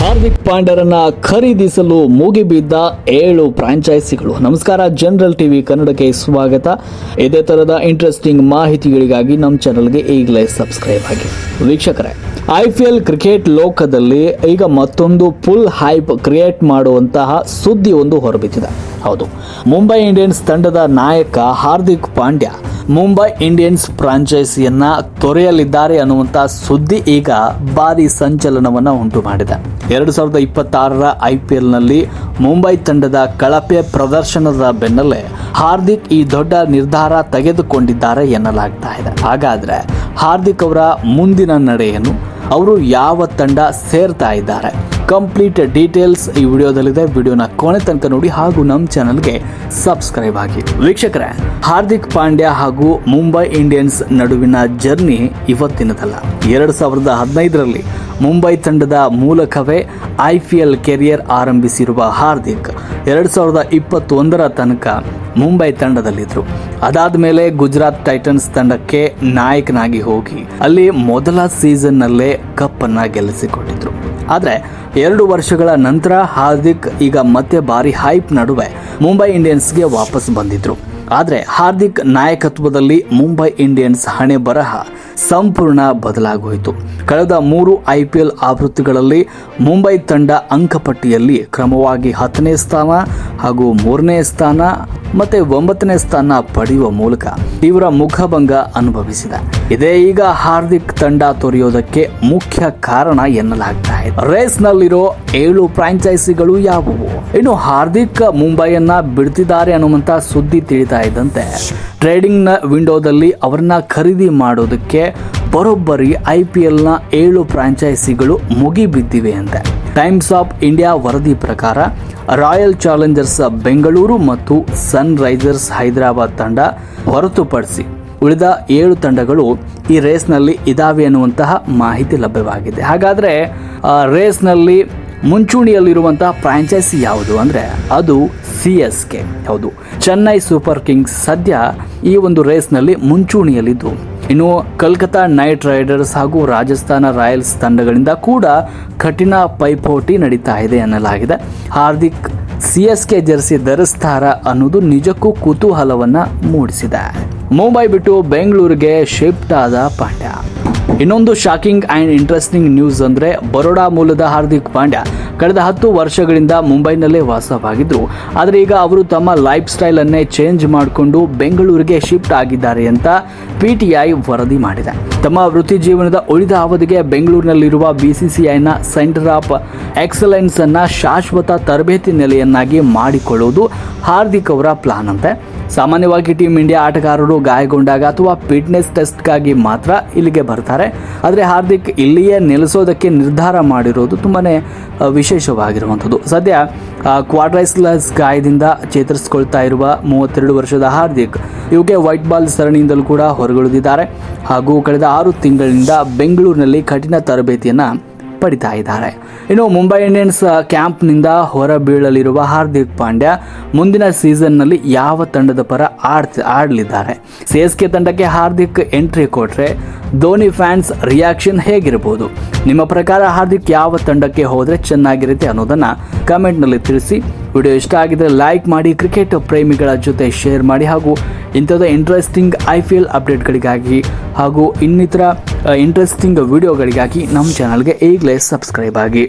ಹಾರ್ದಿಕ್ ಪಾಂಡ್ಯರನ್ನ ಖರೀದಿಸಲು ಮುಗಿಬಿದ್ದ 7 ಫ್ರಾಂಚೈಸಿಗಳು. ನಮಸ್ಕಾರ, general TV ಕನ್ನಡಕ್ಕೆ ಸ್ವಾಗತ. ಇದೇ ತರದ ಇಂಟ್ರೆಸ್ಟಿಂಗ್ ಮಾಹಿತಿಗಳಿಗಾಗಿ ನಮ್ಮ ಚಾನಲ್ಗೆ ಈಗಲೇ ಸಬ್ಸ್ಕ್ರೈಬ್ ಆಗಿ. ವೀಕ್ಷಕರೇ, IPL ಕ್ರಿಕೆಟ್ ಲೋಕದಲ್ಲಿ ಈಗ ಮತ್ತೊಂದು ಫುಲ್ ಹೈಪ್ ಕ್ರಿಯೇಟ್ ಮಾಡುವಂತಹ ಸುದ್ದಿ ಒಂದು ಹೊರಬಿದ್ದಿದೆ. ಹೌದು, ಮುಂಬೈ ಇಂಡಿಯನ್ಸ್ ತಂಡದ ನಾಯಕ ಹಾರ್ದಿಕ್ ಪಾಂಡ್ಯ ಮುಂಬೈ ಇಂಡಿಯನ್ಸ್ ಫ್ರಾಂಚೈಸಿಯನ್ನ ತೊರೆಯಲಿದ್ದಾರೆ ಅನ್ನುವಂತ ಸುದ್ದಿ ಈಗ ಭಾರಿ ಸಂಚಲನವನ್ನ ಉಂಟು ಮಾಡಿದೆ. 2026ರ IPL ನಲ್ಲಿ ಮುಂಬೈ ತಂಡದ ಕಳಪೆ ಪ್ರದರ್ಶನದ ಬೆನ್ನಲ್ಲೇ ಹಾರ್ದಿಕ್ ಈ ದೊಡ್ಡ ನಿರ್ಧಾರ ತೆಗೆದುಕೊಂಡಿದ್ದಾರೆ ಎನ್ನಲಾಗ್ತಾ ಇದೆ. ಹಾಗಾದ್ರೆ ಹಾರ್ದಿಕ್ ಅವರ ಮುಂದಿನ ನಡೆಯನ್ನು, ಅವರು ಯಾವ ತಂಡ ಸೇರ್ತಾ ಇದ್ದಾರೆ, ಕಂಪ್ಲೀಟ್ ಡೀಟೇಲ್ಸ್ ಈ ವಿಡಿಯೋದಲ್ಲಿದೆ. ವಿಡಿಯೋನ ಕೊನೆ ತನಕ ನೋಡಿ ಹಾಗೂ ನಮ್ಮ ಚಾನಲ್ಗೆ ಸಬ್ಸ್ಕ್ರೈಬ್ ಆಗಿ. ವೀಕ್ಷಕರೇ, ಹಾರ್ದಿಕ್ ಪಾಂಡ್ಯ ಹಾಗೂ ಮುಂಬೈ ಇಂಡಿಯನ್ಸ್ ನಡುವಿನ ಜರ್ನಿ ಇವತ್ತಿನದಲ್ಲ. 2015ರಲ್ಲಿ ಮುಂಬೈ ತಂಡದ ಮೂಲಕವೇ IPL ಕೆರಿಯರ್ ಆರಂಭಿಸಿರುವ ಹಾರ್ದಿಕ್ 2021ರ ತನಕ ಮುಂಬೈ ತಂಡದಲ್ಲಿದ್ದರು. ಅದಾದ ಮೇಲೆ ಗುಜರಾತ್ ಟೈಟನ್ಸ್ ತಂಡಕ್ಕೆ ನಾಯಕನಾಗಿ ಹೋಗಿ ಅಲ್ಲಿ ಮೊದಲ ಸೀಸನ್ನಲ್ಲೇ ಕಪ್ ಅನ್ನ ಗೆಲ್ಲಿಸಿಕೊಂಡಿದ್ರು. ಆದರೆ 2 ವರ್ಷಗಳ ನಂತರ ಹಾರ್ದಿಕ್ ಈಗ ಮತ್ತೆ ಭಾರಿ ಹೈಪ್ ನಡುವೆ ಮುಂಬೈ ಇಂಡಿಯನ್ಸ್ಗೆ ವಾಪಸ್ ಬಂದಿದ್ರು. ಆದರೆ ಹಾರ್ದಿಕ್ ನಾಯಕತ್ವದಲ್ಲಿ ಮುಂಬೈ ಇಂಡಿಯನ್ಸ್ ಹಣೆ ಬರಹ ಸಂಪೂರ್ಣ ಬದಲಾಗೋಯಿತು. ಕಳೆದ 3 IPL ಆವೃತ್ತಿಗಳಲ್ಲಿ ಮುಂಬೈ ತಂಡ ಅಂಕಪಟ್ಟಿಯಲ್ಲಿ ಕ್ರಮವಾಗಿ 10ನೇ ಸ್ಥಾನ ಹಾಗೂ 3ನೇ ಸ್ಥಾನ ಮತ್ತೆ 9ನೇ ಸ್ಥಾನ ಪಡೆಯುವ ಮೂಲಕ ತೀವ್ರ ಮುಖಭಂಗ ಅನುಭವಿಸಿದೆ. ಇದೇ ಈಗ ಹಾರ್ದಿಕ್ ತಂಡ ತೊರೆಯೋದಕ್ಕೆ ಮುಖ್ಯ ಕಾರಣ ಎನ್ನಲಾಗ್ತಾ ಇದೆ. ರೇಸ್ ನಲ್ಲಿರೋ 7 ಫ್ರಾಂಚೈಸಿಗಳು ಯಾವುವು? ಇನ್ನು ಹಾರ್ದಿಕ್ ಮುಂಬೈಯನ್ನ ಬಿಡ್ತಿದ್ದಾರೆ ಅನ್ನುವಂತ ಸುದ್ದಿ ತಿಳಿತಾ ಇದ್ದಂತೆ ಟ್ರೇಡಿಂಗ್ ನ ವಿಂಡೋದಲ್ಲಿ ಅವರನ್ನ ಖರೀದಿ ಮಾಡೋದಕ್ಕೆ ಬರೋಬ್ಬರಿ IPL ನ 7 ಫ್ರಾಂಚೈಸಿಗಳು ಮುಗಿಬಿದ್ದಿವೆ ಅಂತೆ. ಟೈಮ್ಸ್ ಆಫ್ ಇಂಡಿಯಾ ವರದಿ ಪ್ರಕಾರ ರಾಯಲ್ ಚಾಲೆಂಜರ್ಸ್ ಬೆಂಗಳೂರು ಮತ್ತು ಸನ್ ರೈಸರ್ಸ್ ಹೈದರಾಬಾದ್ ತಂಡ ಹೊರತುಪಡಿಸಿ ಉಳಿದ 7 ತಂಡಗಳು ಈ ರೇಸ್ನಲ್ಲಿ ಇದಾವೆ ಅನ್ನುವಂತಹ ಮಾಹಿತಿ ಲಭ್ಯವಾಗಿದೆ. ಹಾಗಾದ್ರೆ ರೇಸ್ನಲ್ಲಿ ಮುಂಚೂಣಿಯಲ್ಲಿರುವಂತಹ ಫ್ರಾಂಚೈಸಿ ಯಾವುದು ಅಂದ್ರೆ ಅದು CSK. ಹೌದು, ಚೆನ್ನೈ ಸೂಪರ್ ಕಿಂಗ್ಸ್ ಸದ್ಯ ಈ ಒಂದು ರೇಸ್ನಲ್ಲಿ ಮುಂಚೂಣಿಯಲ್ಲಿದ್ದು, ಇನ್ನು ಕೋಲ್ಕತಾ ನೈಟ್ ರೈಡರ್ಸ್ ಹಾಗೂ ರಾಜಸ್ಥಾನ ರಾಯಲ್ಸ್ ತಂಡಗಳಿಂದ ಕೂಡ ಕಠಿಣ ಪೈಪೋಟಿ ನಡೀತಾ ಇದೆ ಎನ್ನಲಾಗಿದೆ. ಹಾರ್ದಿಕ್ CSK ಜೆರ್ಸಿ ಧರಿಸ್ತಾರ ಅನ್ನೋದು ನಿಜಕ್ಕೂ ಕುತೂಹಲವನ್ನ ಮೂಡಿಸಿದೆ. ಮುಂಬೈ ಬಿಟ್ಟು ಬೆಂಗಳೂರಿಗೆ ಶಿಫ್ಟ್ ಆದ ಪಾಂಡ್ಯ. ಇನ್ನೊಂದು ಶಾಕಿಂಗ್ ಅಂಡ್ ಇಂಟ್ರೆಸ್ಟಿಂಗ್ ನ್ಯೂಸ್ ಅಂದ್ರೆ ಬರೋಡಾ ಮೂಲದ ಹಾರ್ದಿಕ್ ಪಾಂಡ್ಯ ಕಳೆದ 10 ವರ್ಷಗಳಿಂದ ಮುಂಬೈನಲ್ಲೇ ವಾಸವಾಗಿದ್ರು. ಆದರೆ ಈಗ ಅವರು ತಮ್ಮ ಲೈಫ್ ಸ್ಟೈಲ್ ಅನ್ನೇ ಚೇಂಜ್ ಮಾಡಿಕೊಂಡು ಬೆಂಗಳೂರಿಗೆ ಶಿಫ್ಟ್ ಆಗಿದ್ದಾರೆ ಅಂತ PTI ವರದಿ ಮಾಡಿದೆ. ತಮ್ಮ ವೃತ್ತಿ ಜೀವನದ ಉಳಿದ ಅವಧಿಗೆ ಬೆಂಗಳೂರಿನಲ್ಲಿರುವ BCCIನ ಸೆಂಟರ್ ಆಫ್ ಎಕ್ಸಲೆನ್ಸ್ ಅನ್ನ ಶಾಶ್ವತ ತರಬೇತಿ ನೆಲೆಯನ್ನಾಗಿ ಮಾಡಿಕೊಳ್ಳುವುದು ಹಾರ್ದಿಕ್ ಅವರ ಪ್ಲಾನ್ ಅಂತೆ. ಸಾಮಾನ್ಯವಾಗಿ ಟೀಮ್ ಇಂಡಿಯಾ ಆಟಗಾರರು ಗಾಯಗೊಂಡಾಗ ಅಥವಾ ಫಿಟ್ನೆಸ್ ಟೆಸ್ಟ್ಗಾಗಿ ಮಾತ್ರ ಇಲ್ಲಿಗೆ ಬರ್ತಾರೆ. ಆದರೆ ಹಾರ್ದಿಕ್ ಇಲ್ಲಿಯೇ ನೆಲೆಸೋದಕ್ಕೆ ನಿರ್ಧಾರ ಮಾಡಿರೋದು ತುಂಬಾನೇ ವಿಶೇಷವಾಗಿರುವಂಥದ್ದು. ಸದ್ಯ ಕ್ವಾಡ್ರೈಸಲ್ಸ್ ಗಾಯದಿಂದ ಚೇತರಿಸಿಕೊಳ್ತಾ ಇರುವ 32 ವರ್ಷದ ಹಾರ್ದಿಕ್ ಇವಕ್ಕೆ ವೈಟ್ ಬಾಲ್ ಸರಣಿಯಿಂದಲೂ ಕೂಡ ಹೊರಗುಳಿದಿದ್ದಾರೆ ಹಾಗೂ ಕಳೆದ 6 ತಿಂಗಳಿಂದ ಬೆಂಗಳೂರಿನಲ್ಲಿ ಕಠಿಣ ತರಬೇತಿಯನ್ನ ಪಡಿತಾ ಇದ್ದಾರೆ. ಇನ್ನು ಮುಂಬೈ ಇಂಡಿಯನ್ಸ್ ಕ್ಯಾಂಪ್ನಿಂದ ಹೊರಬೀಳಲಿರುವ ಹಾರ್ದಿಕ್ ಪಾಂಡ್ಯ ಮುಂದಿನ ಸೀಸನ್ನಲ್ಲಿ ಯಾವ ತಂಡದ ಪರ ಆಡಲಿದ್ದಾರೆ? CSK ತಂಡಕ್ಕೆ ಹಾರ್ದಿಕ್ ಎಂಟ್ರಿ ಕೊಟ್ರೆ ಧೋನಿ ಫ್ಯಾನ್ಸ್ ರಿಯಾಕ್ಷನ್ ಹೇಗಿರಬಹುದು? ನಿಮ್ಮ ಪ್ರಕಾರ ಹಾರ್ದಿಕ್ ಯಾವ ತಂಡಕ್ಕೆ ಹೋದ್ರೆ ಚೆನ್ನಾಗಿರುತ್ತೆ ಅನ್ನೋದನ್ನ ಕಮೆಂಟ್ನಲ್ಲಿ ತಿಳಿಸಿ. ವಿಡಿಯೋ ಇಷ್ಟ ಆಗಿದ್ರೆ ಲೈಕ್ ಮಾಡಿ, ಕ್ರಿಕೆಟ್ ಪ್ರೇಮಿಗಳ ಜೊತೆ ಶೇರ್ ಮಾಡಿ ಹಾಗೂ ಇಂಥದ್ದು ಇಂಟ್ರೆಸ್ಟಿಂಗ್ IPL ಅಪ್ಡೇಟ್ಗಳಿಗಾಗಿ ಹಾಗೂ ಇನ್ನಿತರ ಇಂಟ್ರೆಸ್ಟಿಂಗ್ ವಿಡಿಯೋಗಳಿಗಾಗಿ ನಮ್ಮ ಚಾನಲ್ಗೆ ಈಗಲೇ ಸಬ್ಸ್ಕ್ರೈಬ್ ಆಗಿ.